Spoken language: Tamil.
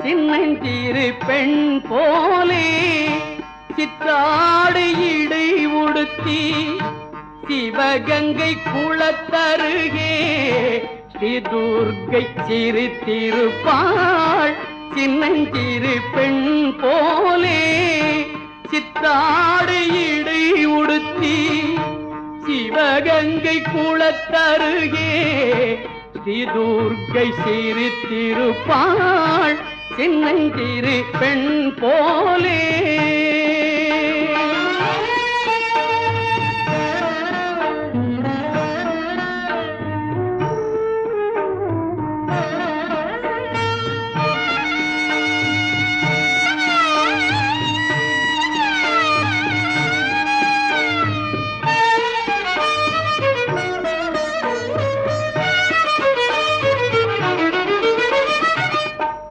சின்னஞ்சிறு பெண் போலே சித்தாடு இடை உடுத்தி சிவகங்கை குளத்தருகே ஸ்ரீ துர்க்கை சிரித்திருப்பாள். சின்னஞ்சிறு பெண் போலே சித்தாடு இடை உடுத்தி சிவகங்கை குளத்தருகே ஸ்ரீ துர்க்கை சிரித்திருப்பாள். சின்னஞ்சிறு பெண் போலே